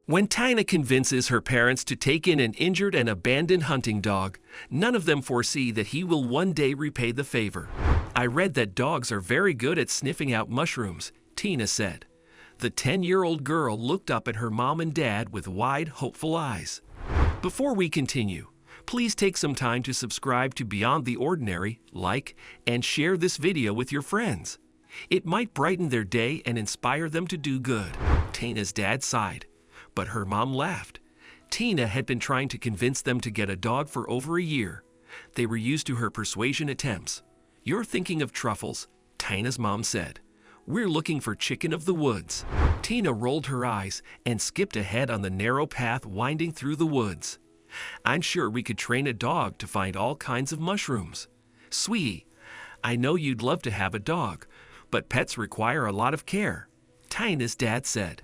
When Tina convinces her parents to take in an injured and abandoned hunting dog, none of them foresee that he will one day repay the favor. "I read that dogs are very good at sniffing out mushrooms," Tina said. The 10-year-old girl looked up at her mom and dad with wide, hopeful eyes. Before we continue, please take some time to subscribe to Beyond the Ordinary, like, and share this video with your friends. It might brighten their day and inspire them to do good. Tina's dad sighed, but her mom laughed. Tina had been trying to convince them to get a dog for over a year. They were used to her persuasion attempts. "You're thinking of truffles," Tina's mom said. "We're looking for chicken of the woods." Tina rolled her eyes and skipped ahead on the narrow path winding through the woods. "I'm sure we could train a dog to find all kinds of mushrooms." "Sweetie, I know you'd love to have a dog, but pets require a lot of care," Tina's dad said.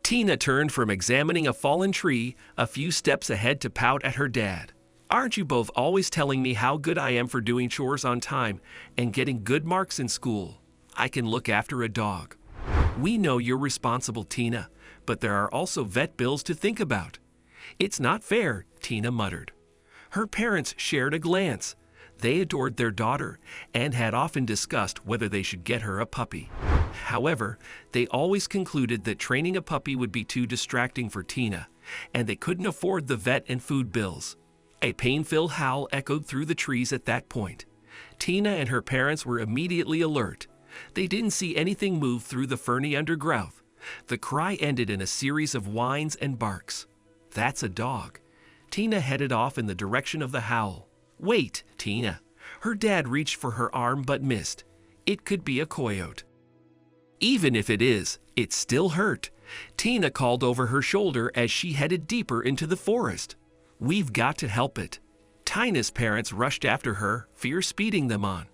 Tina turned from examining a fallen tree a few steps ahead to pout at her dad. "Aren't you both always telling me how good I am for doing chores on time and getting good marks in school? I can look after a dog." "We know you're responsible, Tina, but there are also vet bills to think about." "It's not fair," Tina muttered. Her parents shared a glance. They adored their daughter and had often discussed whether they should get her a puppy. However, they always concluded that training a puppy would be too distracting for Tina, and they couldn't afford the vet and food bills. A pain-filled howl echoed through the trees at that point. Tina and her parents were immediately alert. They didn't see anything move through the ferny undergrowth. The cry ended in a series of whines and barks. "That's a dog." Tina headed off in the direction of the howl. "Wait, Tina." Her dad reached for her arm but missed. "It could be a coyote." "Even if it is, it still hurt," Tina called over her shoulder as she headed deeper into the forest. "We've got to help it." Tina's parents rushed after her, fear speeding them on.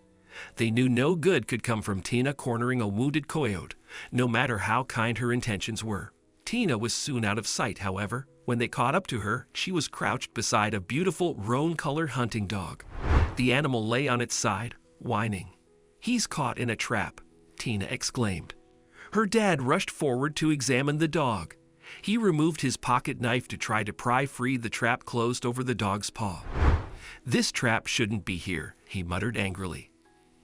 They knew no good could come from Tina cornering a wounded coyote, no matter how kind her intentions were. Tina was soon out of sight, however. When they caught up to her, she was crouched beside a beautiful roan-colored hunting dog. The animal lay on its side, whining. "He's caught in a trap," Tina exclaimed. Her dad rushed forward to examine the dog. He removed his pocket knife to try to pry free the trap closed over the dog's paw. "This trap shouldn't be here," he muttered angrily.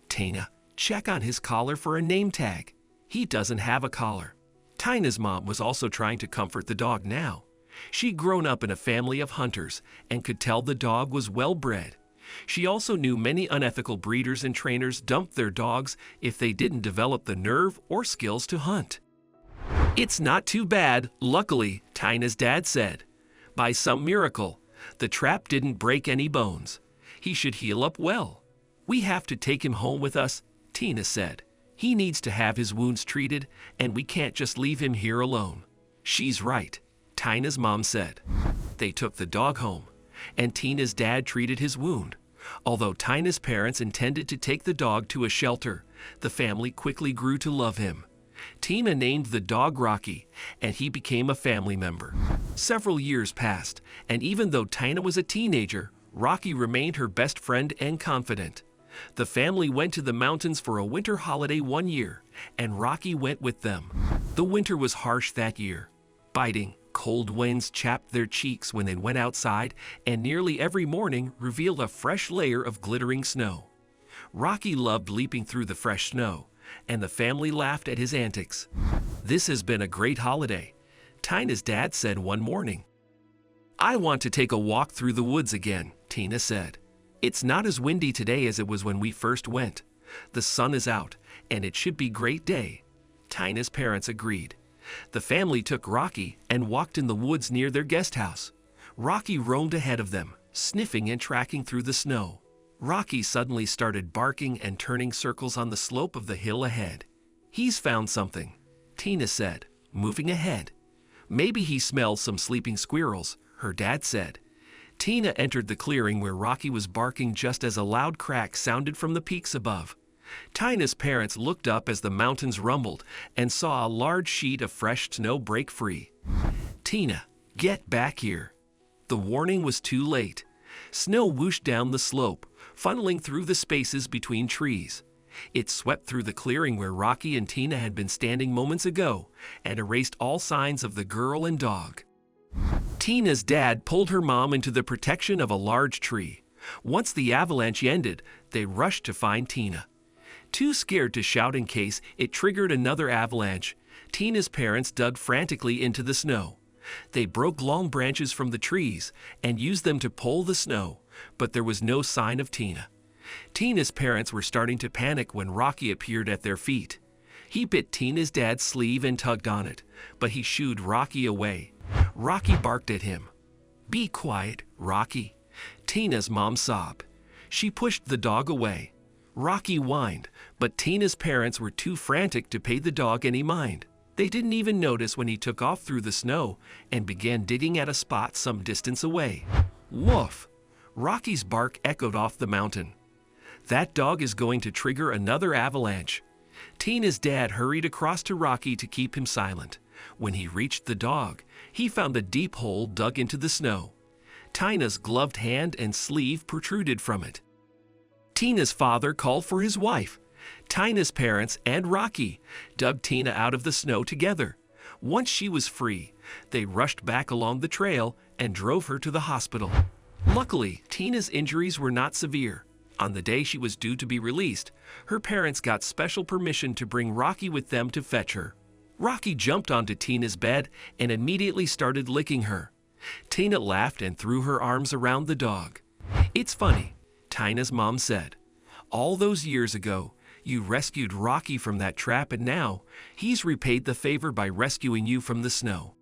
"Tina, check on his collar for a name tag." "He doesn't have a collar." Tina's mom was also trying to comfort the dog now. She'd grown up in a family of hunters and could tell the dog was well-bred. She also knew many unethical breeders and trainers dumped their dogs if they didn't develop the nerve or skills to hunt. "It's not too bad, luckily," Tina's dad said. "By some miracle, the trap didn't break any bones. He should heal up well." "We have to take him home with us," Tina said. "He needs to have his wounds treated, and we can't just leave him here alone." "She's right," Tina's mom said. They took the dog home, and Tina's dad treated his wound. Although Tina's parents intended to take the dog to a shelter, the family quickly grew to love him. Tina named the dog Rocky, and he became a family member. Several years passed, and even though Tina was a teenager, Rocky remained her best friend and confidant. The family went to the mountains for a winter holiday one year, and Rocky went with them. The winter was harsh that year. Biting, cold winds chapped their cheeks when they went outside, and nearly every morning revealed a fresh layer of glittering snow. Rocky loved leaping through the fresh snow, and the family laughed at his antics. "This has been a great holiday," Tina's dad said one morning. "I want to take a walk through the woods again," Tina said. "It's not as windy today as it was when we first went. The sun is out, and it should be a great day." Tina's parents agreed. The family took Rocky and walked in the woods near their guest house. Rocky roamed ahead of them, sniffing and tracking through the snow. Rocky suddenly started barking and turning circles on the slope of the hill ahead. "He's found something," Tina said, moving ahead. "Maybe he smells some sleeping squirrels," her dad said. Tina entered the clearing where Rocky was barking just as a loud crack sounded from the peaks above. Tina's parents looked up as the mountains rumbled and saw a large sheet of fresh snow break free. "Tina, get back here." The warning was too late. Snow whooshed down the slope, funneling through the spaces between trees. It swept through the clearing where Rocky and Tina had been standing moments ago and erased all signs of the girl and dog. Tina's dad pulled her mom into the protection of a large tree. Once the avalanche ended, they rushed to find Tina. Too scared to shout in case it triggered another avalanche, Tina's parents dug frantically into the snow. They broke long branches from the trees and used them to pull the snow, but there was no sign of Tina. Tina's parents were starting to panic when Rocky appeared at their feet. He bit Tina's dad's sleeve and tugged on it, but he shooed Rocky away. Rocky barked at him. "Be quiet, Rocky." Tina's mom sobbed. She pushed the dog away. Rocky whined, but Tina's parents were too frantic to pay the dog any mind. They didn't even notice when he took off through the snow and began digging at a spot some distance away. Woof! Rocky's bark echoed off the mountain. That dog is going to trigger another avalanche. Tina's dad hurried across to Rocky to keep him silent. When he reached the dog, he found a deep hole dug into the snow. Tina's gloved hand and sleeve protruded from it. Tina's father called for his wife. Tina's parents and Rocky dug Tina out of the snow together. Once she was free, they rushed back along the trail and drove her to the hospital. Luckily, Tina's injuries were not severe. On the day she was due to be released, her parents got special permission to bring Rocky with them to fetch her. Rocky jumped onto Tina's bed and immediately started licking her. Tina laughed and threw her arms around the dog. "It's funny," Tina's mom said. "All those years ago, you rescued Rocky from that trap, and now he's repaid the favor by rescuing you from the snow."